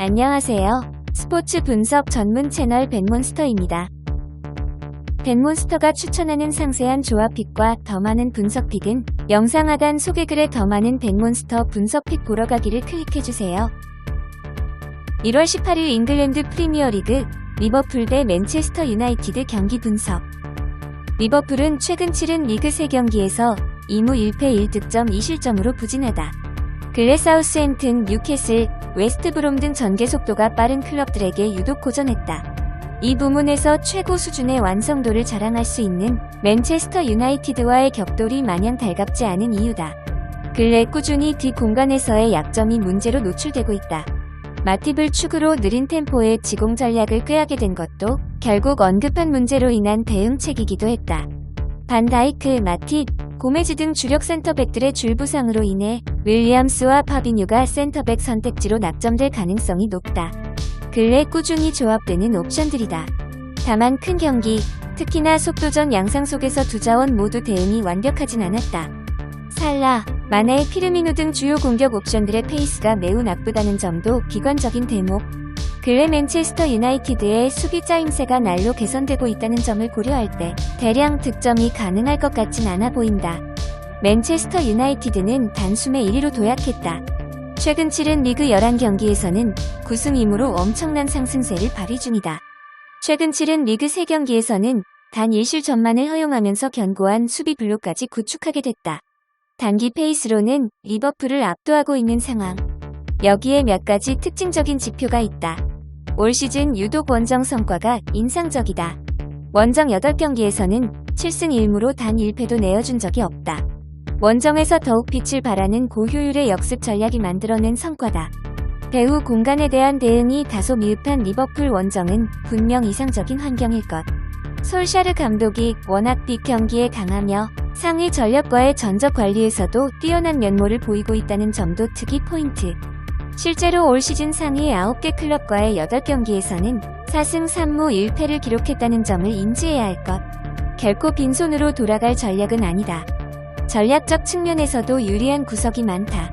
안녕하세요. 스포츠 분석 전문 채널 벤몬스터입니다. 벤몬스터가 추천하는 상세한 조합픽과 더 많은 분석픽은 영상 하단 소개글에 더 많은 벤몬스터 분석픽 보러 가기를 클릭해주세요. 1월 18일 잉글랜드 프리미어리그 리버풀 대 맨체스터 유나이티드 경기 분석. 리버풀은 최근 치른 리그 3경기에서 2무 1패 1득점 2실점으로 부진하다. 근래 사우스햄튼, 뉴캐슬, 웨스트브롬 등 전개 속도가 빠른 클럽들에게 유독 고전했다. 이 부문에서 최고 수준의 완성도를 자랑할 수 있는 맨체스터 유나이티드와의 격돌이 마냥 달갑지 않은 이유다. 근래 꾸준히 뒷공간에서의 약점이 문제로 노출되고 있다. 마팁을 축으로 느린 템포의 지공 전략을 꾀하게 된 것도 결국 언급한 문제로 인한 대응책이기도 했다. 반 다이크, 마팁, 고메즈 등 주력 센터백들의 줄부상으로 인해 윌리엄스와 파비뉴가 센터백 선택지로 낙점될 가능성이 높다. 근래 꾸준히 조합되는 옵션들이다. 다만 큰 경기, 특히나 속도전 양상 속에서 두 자원 모두 대응이 완벽하진 않았다. 살라, 마네, 피르미누 등 주요 공격 옵션들의 페이스가 매우 나쁘다는 점도 비관적인 대목. 근래 맨체스터 유나이티드의 수비 짜임새가 날로 개선되고 있다는 점을 고려할 때 대량 득점이 가능할 것 같진 않아 보인다. 맨체스터 유나이티드는 단숨에 1위로 도약했다. 최근 치른 리그 11경기에서는 9승 2무로 엄청난 상승세를 발휘 중이다. 최근 치른 리그 3경기에서는 단 1실점만을 허용하면서 견고한 수비 블록까지 구축하게 됐다. 단기 페이스로는 리버풀을 압도하고 있는 상황. 여기에 몇 가지 특징적인 지표가 있다. 올 시즌 유독 원정 성과가 인상적이다. 원정 8경기에서는 7승 1무로 단 1패도 내어준 적이 없다. 원정에서 더욱 빛을 발하는 고효율의 역습 전략이 만들어낸 성과다. 배후 공간에 대한 대응이 다소 미흡한 리버풀 원정은 분명 이상적인 환경일 것. 솔샤르 감독이 워낙 빅경기에 강하며 상위 전력과의 전적 관리에서도 뛰어난 면모를 보이고 있다는 점도 특이 포인트. 실제로 올 시즌 상위 9개 클럽과의 8경기에서는 4승 3무 1패를 기록했다는 점을 인지해야 할 것. 결코 빈손으로 돌아갈 전략은 아니다. 전략적 측면에서도 유리한 구석이 많다.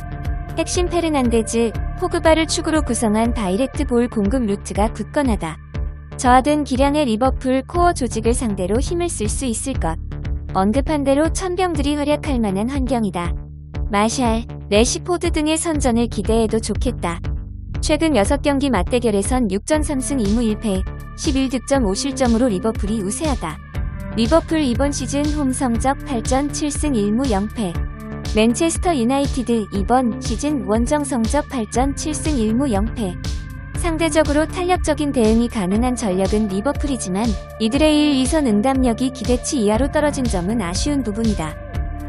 핵심 페르난데즈, 포그바를 축으로 구성한 다이렉트 볼 공급 루트가 굳건하다. 저하된 기량의 리버풀 코어 조직을 상대로 힘을 쓸 수 있을 것. 언급한 대로 천병들이 활약할 만한 환경이다. 마샬, 레시포드 등의 선전을 기대해도 좋겠다. 최근 6경기 맞대결에선 6전 3승 2무 1패, 11득점 5실점으로 리버풀이 우세하다. 리버풀 이번 시즌 홈 성적 8전 7승 1무 0패. 맨체스터 유나이티드 이번 시즌 원정 성적 8전 7승 1무 0패. 상대적으로 탄력적인 대응이 가능한 전력은 리버풀이지만 이들의 1, 2선 응답력이 기대치 이하로 떨어진 점은 아쉬운 부분이다.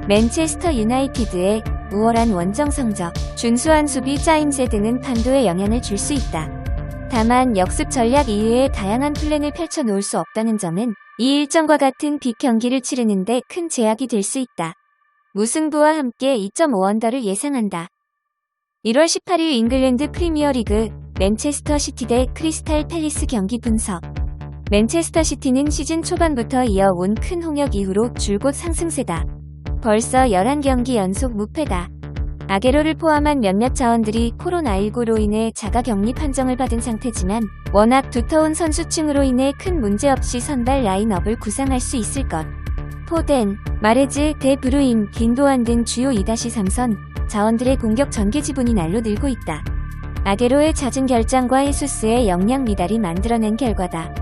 맨체스터 유나이티드의 우월한 원정 성적, 준수한 수비 짜임새 등은 판도에 영향을 줄 수 있다. 다만 역습 전략 이외에 다양한 플랜을 펼쳐놓을 수 없다는 점은 이 일정과 같은 빅경기를 치르는데 큰 제약이 될 수 있다. 무승부와 함께 2.5언더를 예상한다. 1월 18일 잉글랜드 프리미어리그 맨체스터 시티 대 크리스탈 팰리스 경기 분석. 맨체스터 시티는 시즌 초반부터 이어온 큰 홍역 이후로 줄곧 상승세다. 벌써 11경기 연속 무패다. 아게로를 포함한 몇몇 자원들이 코로나19로 인해 자가격리 판정을 받은 상태지만 워낙 두터운 선수층으로 인해 큰 문제 없이 선발 라인업을 구상할 수 있을 것. 포덴, 마레즈, 데 브루인, 빈도안 등 주요 2-3선 자원들의 공격 전개 지분이 날로 늘고 있다. 아게로의 잦은 결장과 헤수스의 역량 미달이 만들어낸 결과다.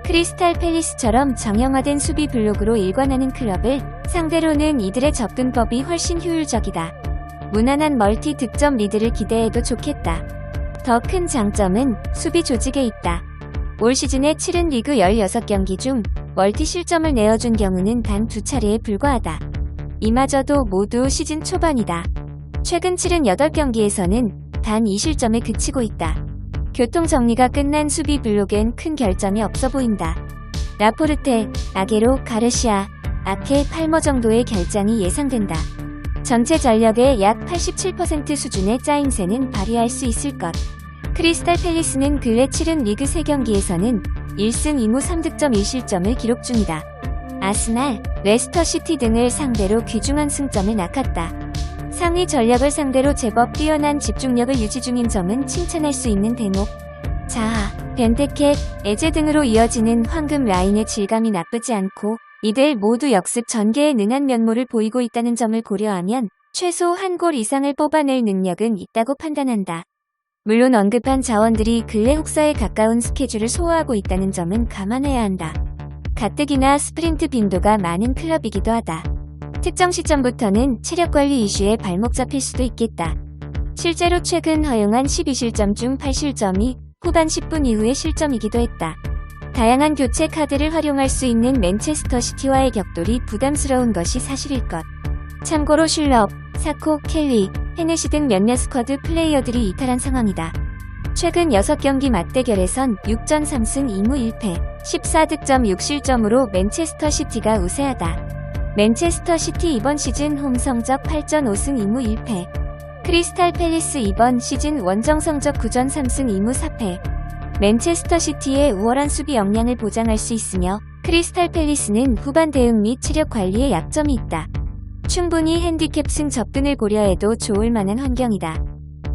크리스탈 팰리스처럼 정형화된 수비 블록으로 일관하는 클럽을 상대로는 이들의 접근법이 훨씬 효율적이다. 무난한 멀티 득점 리드를 기대해도 좋겠다. 더 큰 장점은 수비 조직에 있다. 올 시즌에 치른 리그 16경기 중 멀티 실점을 내어준 경우는 단 2차례에 불과하다. 이마저도 모두 시즌 초반이다. 최근 치른 8경기에서는 단 2실점에 그치고 있다. 교통 정리가 끝난 수비 블록엔 큰 결점이 없어 보인다. 라포르테, 아게로, 가르시아, 아케, 팔머 정도의 결장이 예상된다. 전체 전력의 약 87% 수준의 짜임새는 발휘할 수 있을 것. 크리스탈 팰리스는 근래 치른 리그 3경기에서는 1승 2무 3득점 1실점을 기록 중이다. 아스날, 레스터 시티 등을 상대로 귀중한 승점을 낚았다. 상위 전력을 상대로 제법 뛰어난 집중력을 유지 중인 점은 칭찬할 수 있는 대목. 자하, 벤테케, 에제 등으로 이어지는 황금 라인의 질감이 나쁘지 않고 이들 모두 역습 전개에 능한 면모를 보이고 있다는 점을 고려하면 최소 한 골 이상을 뽑아낼 능력은 있다고 판단한다. 물론 언급한 자원들이 근래 혹사에 가까운 스케줄을 소화하고 있다는 점은 감안해야 한다. 가뜩이나 스프린트 빈도가 많은 클럽이기도 하다. 특정 시점부터는 체력 관리 이슈에 발목 잡힐 수도 있겠다. 실제로 최근 허용한 12실점 중 8실점이 후반 10분 이후의 실점이기도 했다. 다양한 교체 카드를 활용할 수 있는 맨체스터 시티와의 격돌이 부담스러운 것이 사실일 것. 참고로 슐럽, 사코, 켈리, 헤네시 등 몇몇 스쿼드 플레이어들이 이탈한 상황이다. 최근 6경기 맞대결에선 6전 3승 2무 1패, 14득점 6실점으로 맨체스터 시티가 우세하다. 맨체스터 시티 이번 시즌 홈 성적 8전 5승 2무 1패, 크리스탈 팰리스 이번 시즌 원정 성적 9전 3승 2무 4패. 맨체스터 시티의 우월한 수비 역량을 보장할 수 있으며 크리스탈 팰리스는 후반 대응 및 체력 관리에 약점이 있다. 충분히 핸디캡 승 접근을 고려해도 좋을 만한 환경이다.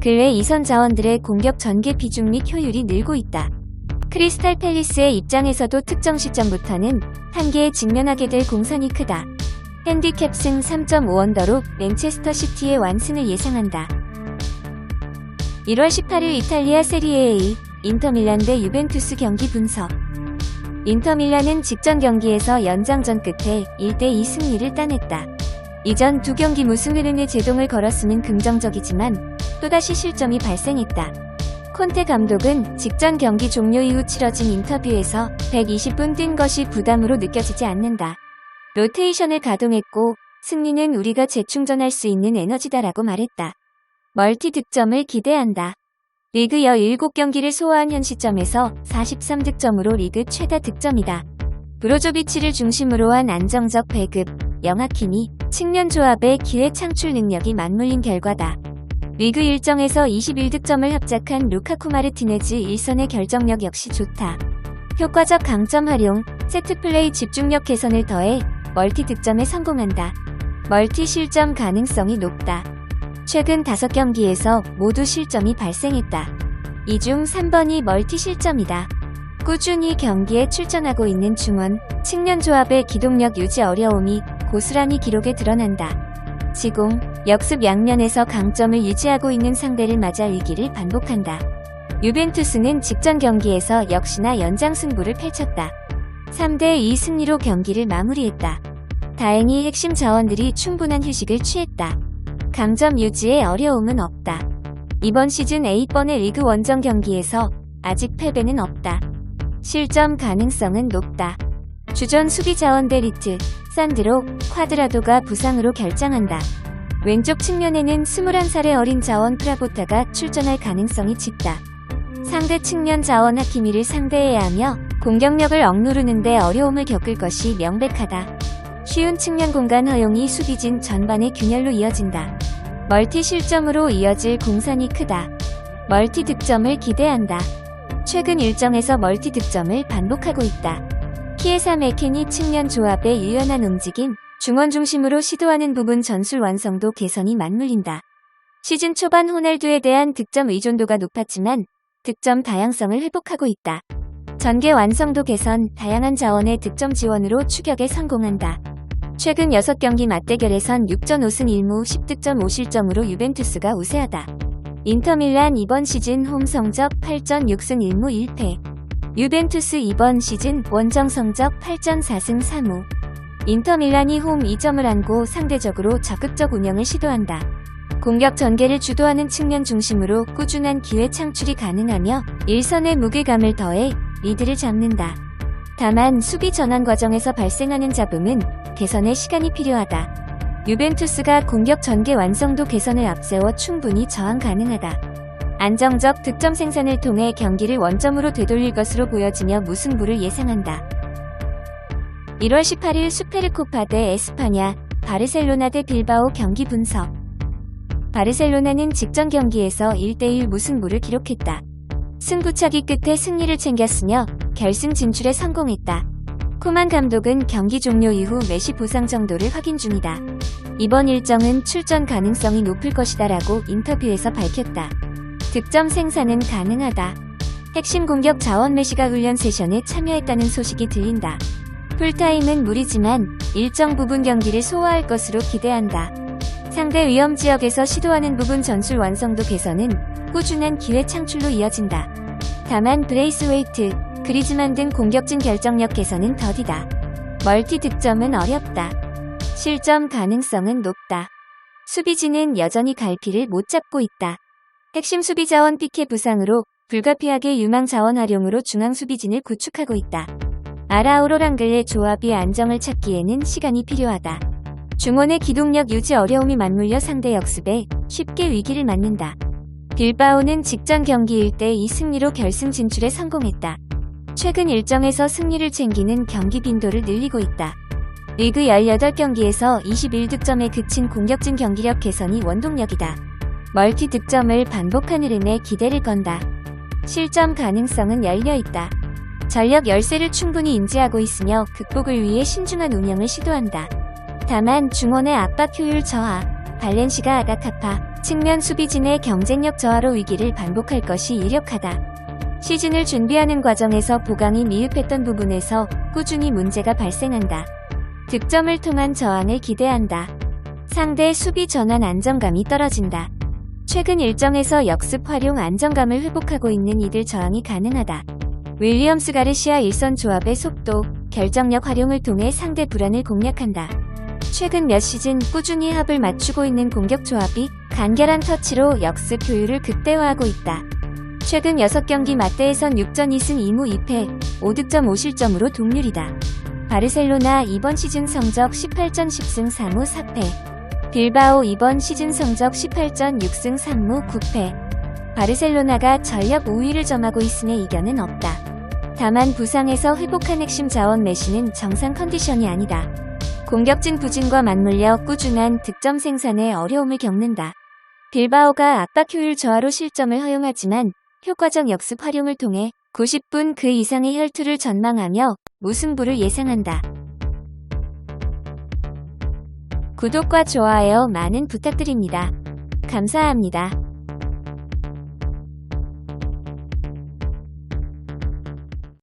근래 이선 자원들의 공격 전개 비중 및 효율이 늘고 있다. 크리스탈 팰리스의 입장에서도 특정 시점부터는 한계에 직면하게 될 공산이 크다. 핸디캡 승 3.5언더로 맨체스터 시티의 완승을 예상한다. 1월 18일 이탈리아 세리에 A 인터밀란 대 유벤투스 경기 분석. 인터밀란은 직전 경기에서 연장전 끝에 1대2 승리를 따냈다. 이전 두 경기 무승 흐름에 제동을 걸었으면 긍정적이지만 또다시 실점이 발생했다. 콘테 감독은 직전 경기 종료 이후 치러진 인터뷰에서 120분 뛴 것이 부담으로 느껴지지 않는다. 로테이션을 가동했고 승리는 우리가 재충전할 수 있는 에너지다라고 말했다. 멀티 득점을 기대한다. 리그 17경기를 소화한 현 시점에서 43득점으로 리그 최다 득점이다. 브로조비치를 중심으로 한 안정적 배급, 영하키니, 측면 조합의 기회 창출 능력이 맞물린 결과다. 리그 일정에서 21득점을 합작한 루카쿠 마르티네즈 일선의 결정력 역시 좋다. 효과적 강점 활용, 세트플레이 집중력 개선을 더해 멀티 득점에 성공한다. 멀티 실점 가능성이 높다. 최근 5경기에서 모두 실점이 발생했다. 이 중 3번이 멀티 실점이다. 꾸준히 경기에 출전하고 있는 중원, 측면 조합의 기동력 유지 어려움이 고스란히 기록에 드러난다. 지공, 역습 양면에서 강점을 유지하고 있는 상대를 맞아 위기를 반복한다. 유벤투스는 직전 경기에서 역시나 연장 승부를 펼쳤다. 3대2 승리로 경기를 마무리했다. 다행히 핵심 자원들이 충분한 휴식을 취했다. 강점 유지에 어려움은 없다. 이번 시즌 A번의 리그 원정 경기에서 아직 패배는 없다. 실점 가능성은 높다. 주전 수비 자원 데리트, 산드로, 콰드라도가 부상으로 결장한다. 왼쪽 측면에는 21살의 어린 자원 프라보타가 출전할 가능성이 짙다. 상대 측면 자원 하키미를 상대해야 하며 공격력을 억누르는데 어려움을 겪을 것이 명백하다. 쉬운 측면 공간 허용이 수비진 전반의 균열로 이어진다. 멀티 실점으로 이어질 공산이 크다. 멀티 득점을 기대한다. 최근 일정에서 멀티 득점을 반복하고 있다. 키에사 메케니 측면 조합의 유연한 움직임, 중원 중심으로 시도하는 부분 전술 완성도 개선이 맞물린다. 시즌 초반 호날두에 대한 득점 의존도가 높았지만 득점 다양성을 회복하고 있다. 전개 완성도 개선, 다양한 자원의 득점 지원으로 추격에 성공한다. 최근 6경기 맞대결에선 6전 5승 1무 10득점 5실점으로 유벤투스가 우세하다. 인터밀란 이번 시즌 홈 성적 8전 6승 1무 1패. 유벤투스 이번 시즌 원정 성적 8전 4승 3무. 인터밀란이 홈 2점을 안고 상대적으로 적극적 운영을 시도한다. 공격 전개를 주도하는 측면 중심으로 꾸준한 기회 창출이 가능하며 일선의 무게감을 더해 리드를 잡는다. 다만 수비 전환 과정에서 발생하는 잡음은 개선에 시간이 필요하다. 유벤투스가 공격 전개 완성도 개선을 앞세워 충분히 저항 가능하다. 안정적 득점 생산을 통해 경기를 원점으로 되돌릴 것으로 보여지며 무승부를 예상한다. 1월 18일 수페르코파 대 에스파냐, 바르셀로나 대 빌바오 경기 분석. 바르셀로나는 직전 경기에서 1대1 무승부를 기록했다. 승부차기 끝에 승리를 챙겼으며 결승 진출에 성공했다. 코만 감독은 경기 종료 이후 메시 부상 정도를 확인 중이다. 이번 일정은 출전 가능성이 높을 것이다라고 인터뷰에서 밝혔다. 득점 생산은 가능하다. 핵심 공격 자원 메시가 훈련 세션에 참여했다는 소식이 들린다. 풀타임은 무리지만 일정 부분 경기를 소화할 것으로 기대한다. 상대 위험 지역에서 시도하는 부분 전술 완성도 개선은 꾸준한 기회 창출로 이어진다. 다만 브레이스웨이트, 그리즈만 등 공격진 결정력 개선은 더디다. 멀티 득점은 어렵다. 실점 가능성은 높다. 수비진은 여전히 갈피를 못 잡고 있다. 핵심 수비 자원 피케 부상으로 불가피하게 유망 자원 활용으로 중앙 수비진을 구축하고 있다. 아라우로 랑글의 조합이 안정을 찾기에는 시간이 필요하다. 중원의 기동력 유지 어려움이 맞물려 상대 역습에 쉽게 위기를 맞는다. 빌바오는 직전 경기 1대2 승리로 결승 진출에 성공했다. 최근 일정에서 승리를 챙기는 경기 빈도를 늘리고 있다. 리그 18경기에서 21득점에 그친 공격진 경기력 개선이 원동력이다. 멀티 득점을 반복한 흐름에 기대를 건다. 실점 가능성은 열려있다. 전력 열세를 충분히 인지하고 있으며 극복을 위해 신중한 운영을 시도한다. 다만 중원의 압박 효율 저하, 발렌시가 아가카파, 측면 수비진의 경쟁력 저하로 위기를 반복할 것이 유력하다. 시즌을 준비하는 과정에서 보강이 미흡했던 부분에서 꾸준히 문제가 발생한다. 득점을 통한 저항을 기대한다. 상대 수비 전환 안정감이 떨어진다. 최근 일정에서 역습 활용 안정감을 회복하고 있는 이들 저항이 가능하다. 윌리엄스 가르시아 일선 조합의 속도, 결정력 활용을 통해 상대 불안을 공략한다. 최근 몇 시즌 꾸준히 합을 맞추고 있는 공격 조합이 간결한 터치로 역습 효율을 극대화하고 있다. 최근 6경기 맞대에선 6전 2승 2무 2패, 5득점 5실점으로 동률이다. 바르셀로나 이번 시즌 성적 18전 10승 4무 4패. 빌바오 이번 시즌 성적 18전 6승 3무 9패. 바르셀로나가 전력 우위를 점하고 있음에 이견은 없다. 다만 부상에서 회복한 핵심 자원 메시는 정상 컨디션이 아니다. 공격진 부진과 맞물려 꾸준한 득점 생산에 어려움을 겪는다. 빌바오가 압박 효율 저하로 실점을 허용하지만 효과적 역습 활용을 통해 90분 그 이상의 혈투를 전망하며 무승부를 예상한다. 구독과 좋아요 많은 부탁드립니다. 감사합니다.